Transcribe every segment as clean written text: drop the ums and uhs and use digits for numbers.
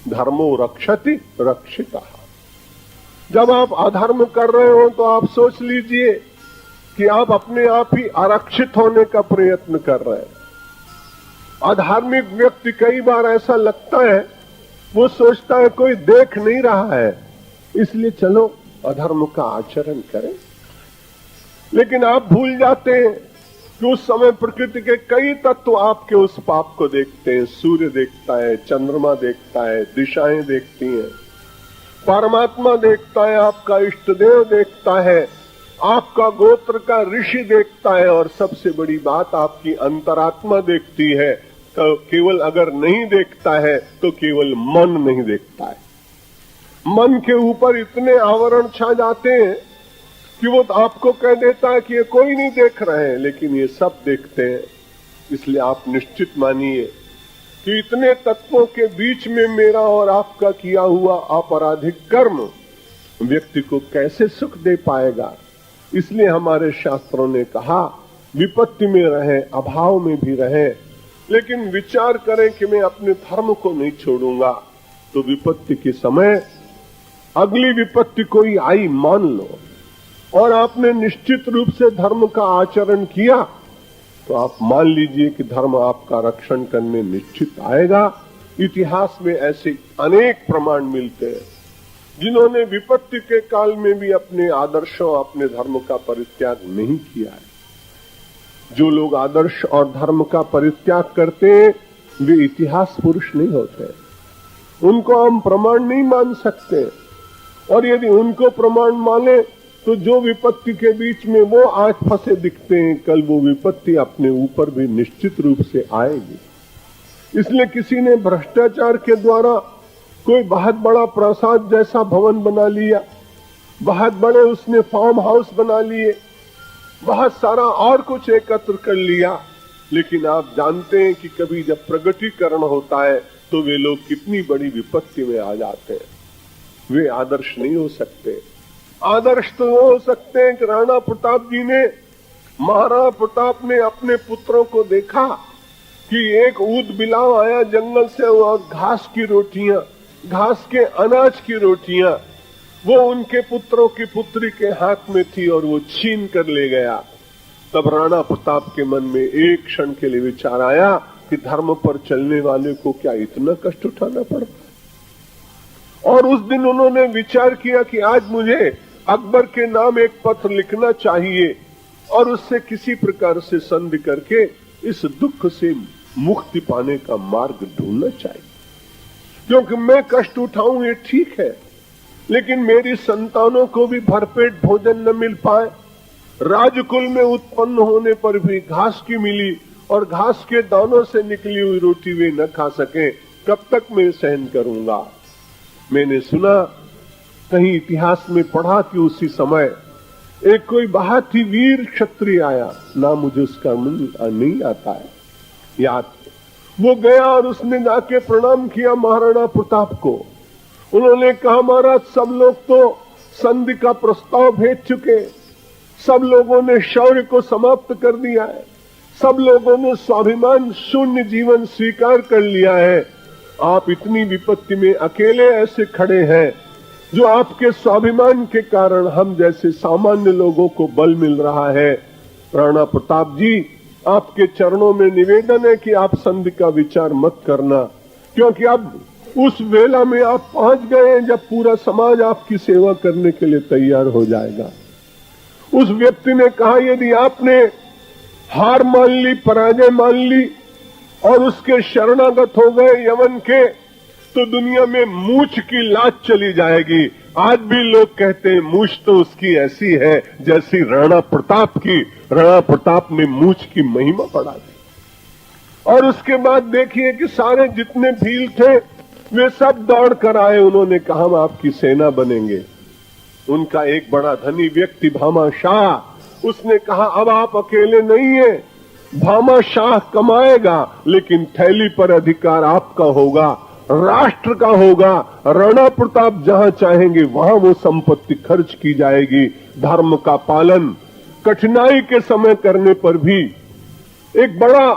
धर्मो रक्षति रक्षिता। जब आप अधर्म कर रहे हो तो आप सोच लीजिए कि आप अपने आप ही आरक्षित होने का प्रयत्न कर रहे हैं। अधार्मिक व्यक्ति कई बार ऐसा लगता है, वो सोचता है कोई देख नहीं रहा है, इसलिए चलो अधर्म का आचरण करें। लेकिन आप भूल जाते हैं कि उस समय प्रकृति के कई तत्व आपके उस पाप को देखते हैं। सूर्य देखता है, चंद्रमा देखता है, दिशाएं देखती हैं, परमात्मा देखता है, आपका इष्टदेव देखता है, आपका गोत्र का ऋषि देखता है, और सबसे बड़ी बात आपकी अंतरात्मा देखती है। तो केवल अगर नहीं देखता है तो केवल मन नहीं देखता है। मन के ऊपर इतने आवरण छा जाते हैं कि वो तो आपको कह देता है कि ये कोई नहीं देख रहे हैं, लेकिन ये सब देखते हैं। इसलिए आप निश्चित मानिए कि इतने तत्वों के बीच में मेरा और आपका किया हुआ आपराधिक कर्म व्यक्ति को कैसे सुख दे पाएगा। इसलिए हमारे शास्त्रों ने कहा, विपत्ति में रहें, अभाव में भी रहें, लेकिन विचार करें कि मैं अपने धर्म को नहीं छोड़ूंगा। तो विपत्ति के समय अगली विपत्ति कोई आई मान लो, और आपने निश्चित रूप से धर्म का आचरण किया, तो आप मान लीजिए कि धर्म आपका रक्षण करने निश्चित आएगा। इतिहास में ऐसे अनेक प्रमाण मिलते हैं जिन्होंने विपत्ति के काल में भी अपने आदर्शों, अपने धर्म का परित्याग नहीं किया है। जो लोग आदर्श और धर्म का परित्याग करते हैं वे इतिहास पुरुष नहीं होते, उनको हम प्रमाण नहीं मान सकते। और यदि उनको प्रमाण माने तो जो विपत्ति के बीच में वो आज फंसे दिखते हैं, कल वो विपत्ति अपने ऊपर भी निश्चित रूप से आएगी। इसलिए किसी ने भ्रष्टाचार के द्वारा कोई बहुत बड़ा प्रासाद जैसा भवन बना लिया, बहुत बड़े उसने फार्म हाउस बना लिए, बहुत सारा और कुछ एकत्र कर लिया, लेकिन आप जानते हैं कि कभी जब प्रगटीकरण होता है तो वे लोग कितनी बड़ी विपत्ति में आ जाते हैं। वे आदर्श नहीं हो सकते। आदर्श तो हो सकते हैं कि राणा प्रताप जी ने, महाराणा प्रताप ने अपने पुत्रों को देखा कि एक ऊद बिलाव आया जंगल से, और घास की रोटियां, घास के अनाज की रोटियां वो उनके पुत्रों की पुत्री के हाथ में थी और वो छीन कर ले गया। तब राणा प्रताप के मन में एक क्षण के लिए विचार आया कि धर्म पर चलने वाले को क्या इतना कष्ट उठाना पड़ता। और उस दिन उन्होंने विचार किया कि आज मुझे अकबर के नाम एक पत्र लिखना चाहिए और उससे किसी प्रकार से संधि करके इस दुख से मुक्ति पाने का मार्ग ढूंढना चाहिए। क्योंकि मैं कष्ट उठाऊं ये ठीक है, लेकिन मेरी संतानों को भी भरपेट भोजन न मिल पाए, राजकुल में उत्पन्न होने पर भी घास की मिली और घास के दानों से निकली हुई रोटी वे न खा सके, कब तक मैं सहन करूंगा। मैंने सुना, कहीं इतिहास में पढ़ा कि उसी समय एक कोई बहुत ही वीर क्षत्रिय आया, ना मुझे उसका नहीं आता है याद। वो गया और उसने जाके प्रणाम किया महाराणा प्रताप को। उन्होंने कहा, महाराज सब लोग तो संधि का प्रस्ताव भेज चुके, सब लोगों ने शौर्य को समाप्त कर दिया है, सब लोगों ने स्वाभिमान शून्य जीवन स्वीकार कर लिया है। आप इतनी विपत्ति में अकेले ऐसे खड़े हैं जो आपके स्वाभिमान के कारण हम जैसे सामान्य लोगों को बल मिल रहा है। राणा प्रताप जी, आपके चरणों में निवेदन है कि आप संधि का विचार मत करना, क्योंकि अब उस वेला में आप पहुंच गए हैं जब पूरा समाज आपकी सेवा करने के लिए तैयार हो जाएगा। उस व्यक्ति ने कहा, यदि आपने हार मान ली, पराजय मान ली और उसके शरणागत हो गए यवन के, तो दुनिया में मूछ की लाज चली जाएगी। आज भी लोग कहते हैं मूछ तो उसकी ऐसी है जैसी राणा प्रताप की। राणा प्रताप ने मूछ की महिमा बढ़ा दी। और उसके बाद देखिए कि सारे जितने भील थे वे सब दौड़ कर आए। उन्होंने कहा, हम आपकी सेना बनेंगे। उनका एक बड़ा धनी व्यक्ति भामा शाह, उसने कहा, अब आप अकेले नहीं है, भामा शाह कमाएगा लेकिन थैली पर अधिकार आपका होगा, राष्ट्र का होगा। राणा प्रताप जहां चाहेंगे वहां वो संपत्ति खर्च की जाएगी। धर्म का पालन कठिनाई के समय करने पर भी एक बड़ा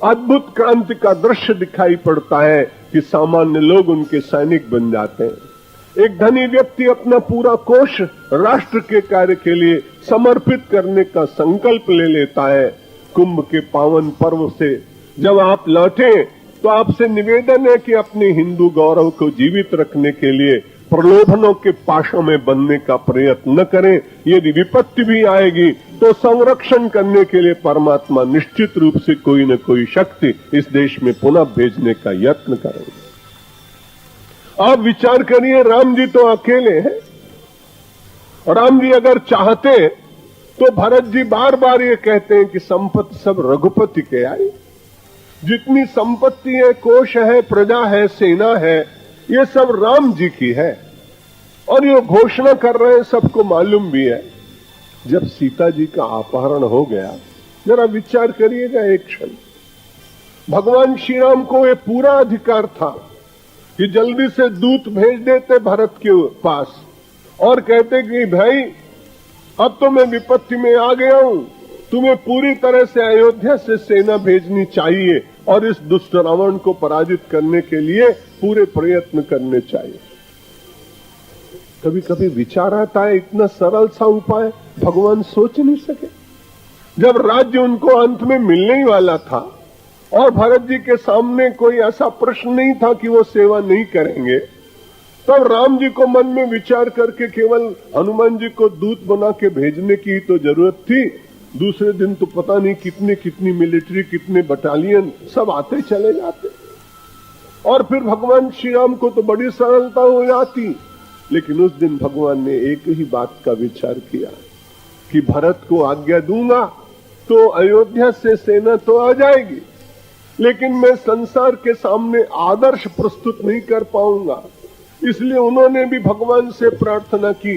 अद्भुत क्रांति का दृश्य दिखाई पड़ता है कि सामान्य लोग उनके सैनिक बन जाते हैं। एक धनी व्यक्ति अपना पूरा कोष राष्ट्र के कार्य के लिए समर्पित करने का संकल्प ले लेता है। कुंभ के पावन पर्व से जब आप लौटे तो आपसे निवेदन है कि अपने हिंदू गौरव को जीवित रखने के लिए प्रलोभनों के पाशों में बनने का प्रयत्न न करें। यदि विपत्ति भी आएगी तो संरक्षण करने के लिए परमात्मा निश्चित रूप से कोई न कोई शक्ति इस देश में पुनः भेजने का यत्न करेंगे। आप विचार करिए, राम जी तो अकेले हैं। राम जी अगर चाहते तो भरत जी बार बार ये कहते हैं कि संपत्ति सब रघुपति के आई। जितनी संपत्ति है, कोष है, प्रजा है, सेना है, ये सब राम जी की है। और ये घोषणा कर रहे हैं, सबको मालूम भी है। जब सीता जी का अपहरण हो गया, जरा विचार करिएगा एक क्षण। भगवान श्री राम को ये पूरा अधिकार था कि जल्दी से दूत भेज देते भरत के पास और कहते कि भाई अब तो मैं विपत्ति में आ गया हूं, तुम्हें पूरी तरह से अयोध्या से सेना भेजनी चाहिए और इस दुष्ट रावण को पराजित करने के लिए पूरे प्रयत्न करने चाहिए। कभी कभी विचार आता है, इतना सरल सा उपाय भगवान सोच नहीं सके। जब राज्य उनको अंत में मिलने ही वाला था और भरत जी के सामने कोई ऐसा प्रश्न नहीं था कि वो सेवा नहीं करेंगे, तब राम जी को मन में विचार करके केवल हनुमान जी को दूत बना के भेजने की तो जरूरत थी। दूसरे दिन तो पता नहीं कितनी मिलिट्री, कितने बटालियन सब आते चले जाते और फिर भगवान श्री राम को तो बड़ी सरलता हो जाती। लेकिन उस दिन भगवान ने एक ही बात का विचार किया कि भरत को आज्ञा दूंगा तो अयोध्या से सेना तो आ जाएगी, लेकिन मैं संसार के सामने आदर्श प्रस्तुत नहीं कर पाऊंगा। इसलिए उन्होंने भी भगवान से प्रार्थना की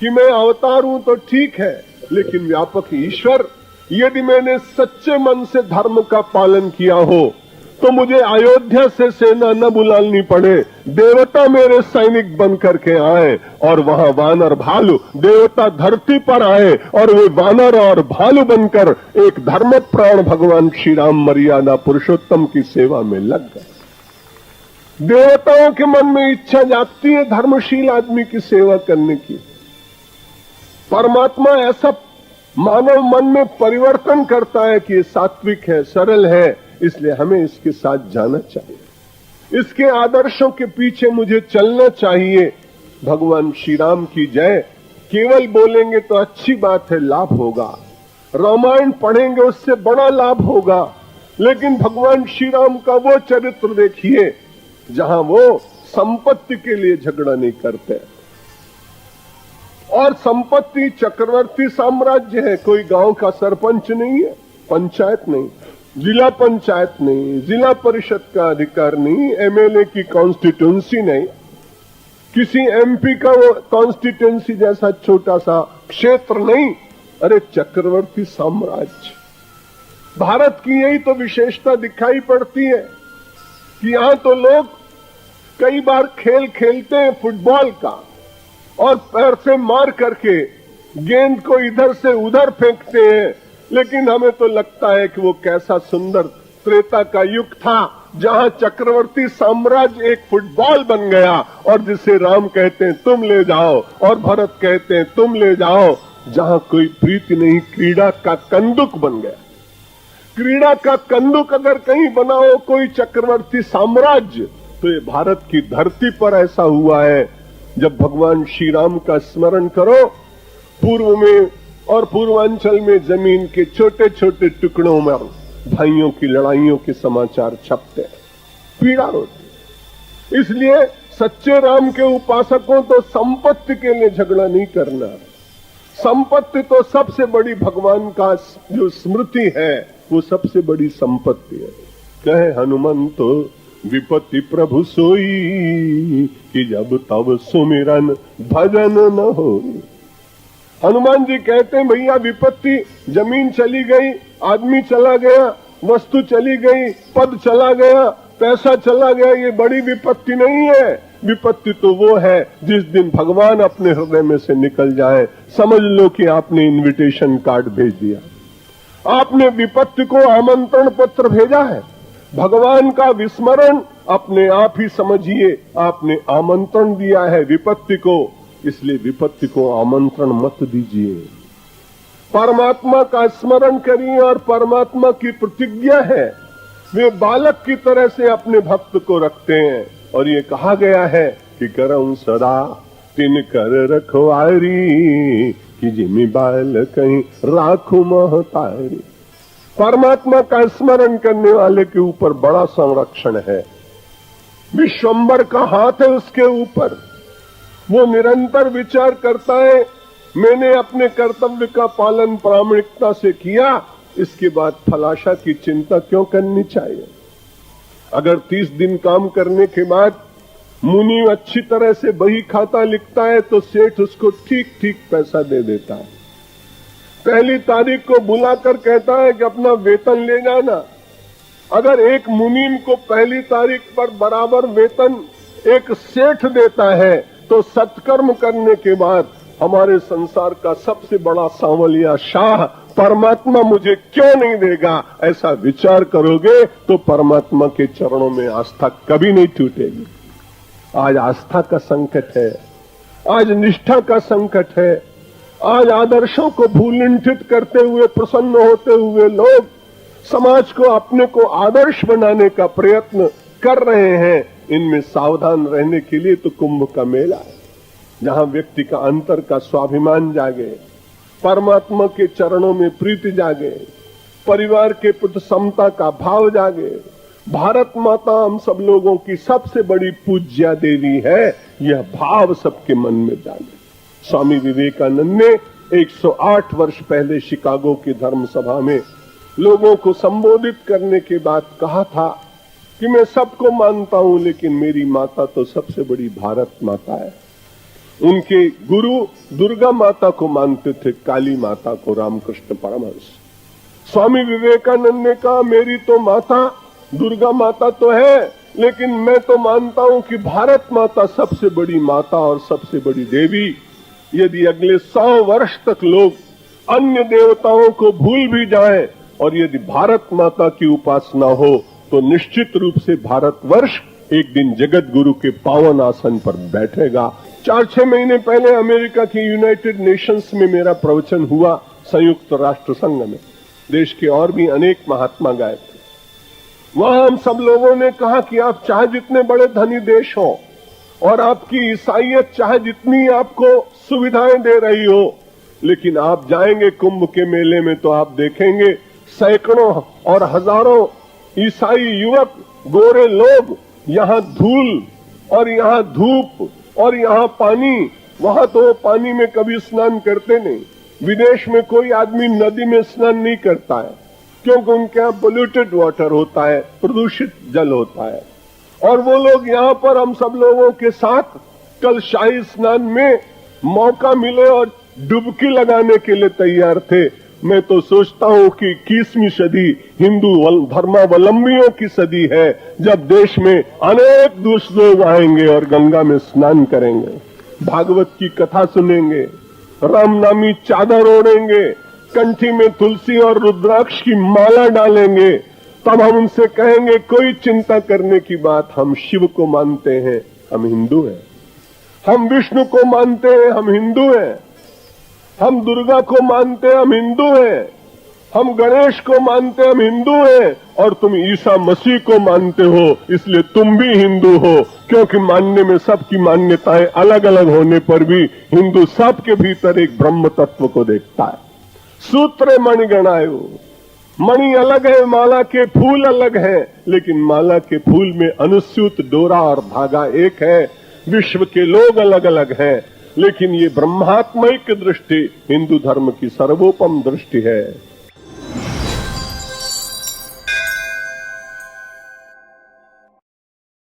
कि मैं अवतार हूं तो ठीक है, लेकिन व्यापक ईश्वर, यदि मैंने सच्चे मन से धर्म का पालन किया हो तो मुझे अयोध्या से सेना न बुलानी पड़े, देवता मेरे सैनिक बन करके आए और वहां वानर भालू देवता धरती पर आए और वे वानर और भालू बनकर एक धर्म प्राण भगवान श्री राम मर्यादा पुरुषोत्तम की सेवा में लग गए। देवताओं के मन में इच्छा जागती है धर्मशील आदमी की सेवा करने की। परमात्मा ऐसा मानव मन में परिवर्तन करता है कि ये सात्विक है, सरल है, इसलिए हमें इसके साथ जाना चाहिए, इसके आदर्शों के पीछे मुझे चलना चाहिए। भगवान श्री राम की जय। केवल बोलेंगे तो अच्छी बात है, लाभ होगा, रामायण पढ़ेंगे उससे बड़ा लाभ होगा, लेकिन भगवान श्री राम का वो चरित्र देखिए जहां वो संपत्ति के लिए झगड़ा नहीं करते। और संपत्ति चक्रवर्ती साम्राज्य है, कोई गांव का सरपंच नहीं है, पंचायत नहीं, जिला पंचायत नहीं, जिला परिषद का अधिकार नहीं, एमएलए की कॉन्स्टिट्यूंसी नहीं, किसी एमपी का वो कॉन्स्टिट्यूंसी जैसा छोटा सा क्षेत्र नहीं। अरे चक्रवर्ती साम्राज्य। भारत की यही तो विशेषता दिखाई पड़ती है कि यहां तो लोग कई बार खेल खेलते हैं फुटबॉल का और पैर से मार करके गेंद को इधर से उधर फेंकते हैं, लेकिन हमें तो लगता है कि वो कैसा सुंदर त्रेता का युग था जहां चक्रवर्ती साम्राज्य एक फुटबॉल बन गया और जिसे राम कहते हैं तुम ले जाओ और भरत कहते हैं तुम ले जाओ, जहां कोई प्रीति नहीं, क्रीड़ा का कंदुक बन गया। क्रीड़ा का कंदुक अगर कहीं बना हो कोई चक्रवर्ती साम्राज्य, तो ये भारत की धरती पर ऐसा हुआ है। जब भगवान श्री राम का स्मरण करो, पूर्व में और पूर्वांचल में जमीन के छोटे छोटे टुकड़ों में भाइयों की लड़ाइयों के समाचार छपते हैं, पीड़ा होती। इसलिए सच्चे राम के उपासकों तो संपत्ति के लिए झगड़ा नहीं करना। संपत्ति तो सबसे बड़ी भगवान का जो स्मृति है वो सबसे बड़ी संपत्ति है। कहे हनुमंतो विपत्ति प्रभु सोई कि जब तब सुमिरन भजन न हो। हनुमान जी कहते हैं भैया विपत्ति, जमीन चली गई, आदमी चला गया, वस्तु चली गई, पद चला गया, पैसा चला गया, ये बड़ी विपत्ति नहीं है। विपत्ति तो वो है जिस दिन भगवान अपने हृदय में से निकल जाए। समझ लो कि आपने इनविटेशन कार्ड भेज दिया, आपने विपत्ति को आमंत्रण पत्र भेजा है। भगवान का विस्मरण अपने आप ही समझिए, आपने आमंत्रण दिया है विपत्ति को, इसलिए विपत्ति को आमंत्रण मत दीजिए। परमात्मा का स्मरण करिए और परमात्मा की प्रतिज्ञा है, वे बालक की तरह से अपने भक्त को रखते हैं। और ये कहा गया है कि करऊं सदा तिन कर रखवारी, कि जिमी बाल कहीं राखू महतारी। परमात्मा का स्मरण करने वाले के ऊपर बड़ा संरक्षण है, विश्वंबर का हाथ है उसके ऊपर। वो निरंतर विचार करता है, मैंने अपने कर्तव्य का पालन प्रामाणिकता से किया, इसके बाद फलाशा की चिंता क्यों करनी चाहिए। अगर 30 दिन काम करने के बाद मुनि अच्छी तरह से बही खाता लिखता है तो सेठ उसको ठीक ठीक पैसा दे देता है। पहली तारीख को बुलाकर कहता है कि अपना वेतन ले जाना। अगर एक मुनीम को पहली तारीख पर बराबर वेतन एक सेठ देता है तो सत्कर्म करने के बाद हमारे संसार का सबसे बड़ा सांवलिया शाह परमात्मा मुझे क्यों नहीं देगा, ऐसा विचार करोगे तो परमात्मा के चरणों में आस्था कभी नहीं टूटेगी। आज आस्था का संकट है, आज निष्ठा का संकट है, आज आदर्शों को भूलुंठित करते हुए प्रसन्न होते हुए लोग समाज को अपने को आदर्श बनाने का प्रयत्न कर रहे हैं। इनमें सावधान रहने के लिए तो कुंभ का मेला है, जहां व्यक्ति का अंतर का स्वाभिमान जागे, परमात्मा के चरणों में प्रीति जागे, परिवार के प्रति समता का भाव जागे। भारत माता हम सब लोगों की सबसे बड़ी पूज्या देवी है, यह भाव सबके मन में जागे। स्वामी विवेकानंद ने 108 वर्ष पहले शिकागो की धर्म सभा में लोगों को संबोधित करने के बाद कहा था कि मैं सबको मानता हूं, लेकिन मेरी माता तो सबसे बड़ी भारत माता है। उनके गुरु दुर्गा माता को मानते थे, काली माता को रामकृष्ण परमहंस। स्वामी विवेकानंद ने कहा मेरी तो माता दुर्गा माता तो है, लेकिन मैं तो मानता हूं कि भारत माता सबसे बड़ी माता और सबसे बड़ी देवी। यदि अगले 100 वर्ष तक लोग अन्य देवताओं को भूल भी जाएं और यदि भारत माता की उपासना हो तो निश्चित रूप से भारतवर्ष एक दिन जगत गुरु के पावन आसन पर बैठेगा। 4-6 महीने पहले अमेरिका की यूनाइटेड नेशंस में मेरा प्रवचन हुआ, संयुक्त राष्ट्र संघ में। देश के और भी अनेक महात्मा गए थे। वहां हम सब लोगों ने कहा कि आप चाहे जितने बड़े धनी देश हो और आपकी ईसाइयत चाहे जितनी आपको सुविधाएं दे रही हो, लेकिन आप जाएंगे कुंभ के मेले में तो आप देखेंगे सैकड़ों और हजारों ईसाई युवक गोरे लोग, यहाँ धूल और यहाँ धूप और यहाँ पानी। वहां तो वो पानी में कभी स्नान करते नहीं। विदेश में कोई आदमी नदी में स्नान नहीं करता है, क्योंकि उनके यहाँ पोल्यूटेड वाटर होता है, प्रदूषित जल होता है। और वो लोग यहाँ पर हम सब लोगों के साथ कल शाही स्नान में मौका मिले और डुबकी लगाने के लिए तैयार थे। मैं तो सोचता हूँ कि 21वीं सदी हिंदू धर्मावलंबियों की सदी है, जब देश में अनेक दुष्ट लोग आएंगे और गंगा में स्नान करेंगे, भागवत की कथा सुनेंगे, रामनामी चादर ओढ़ेंगे, कंठी में तुलसी और रुद्राक्ष की माला डालेंगे। तब हम उनसे कहेंगे कोई चिंता करने की बात, हम शिव को मानते हैं, हम हिंदू हैं। हम विष्णु को मानते हैं, हम हिंदू हैं। हम दुर्गा को मानते हैं, हम हिंदू हैं। हम गणेश को मानते हैं, हम हिंदू हैं। और तुम ईसा मसीह को मानते हो, इसलिए तुम भी हिंदू हो, क्योंकि मानने में सबकी मान्यताएं अलग अलग होने पर भी हिंदू सबके भीतर एक ब्रह्म तत्व को देखता है। सूत्र मणि गणायो, मणि अलग है, माला के फूल अलग है, लेकिन माला के फूल में अनुस्यूत डोरा और धागा एक है। विश्व के लोग अलग अलग हैं, लेकिन ये ब्रह्मात्मक दृष्टि हिंदू धर्म की सर्वोपम दृष्टि है।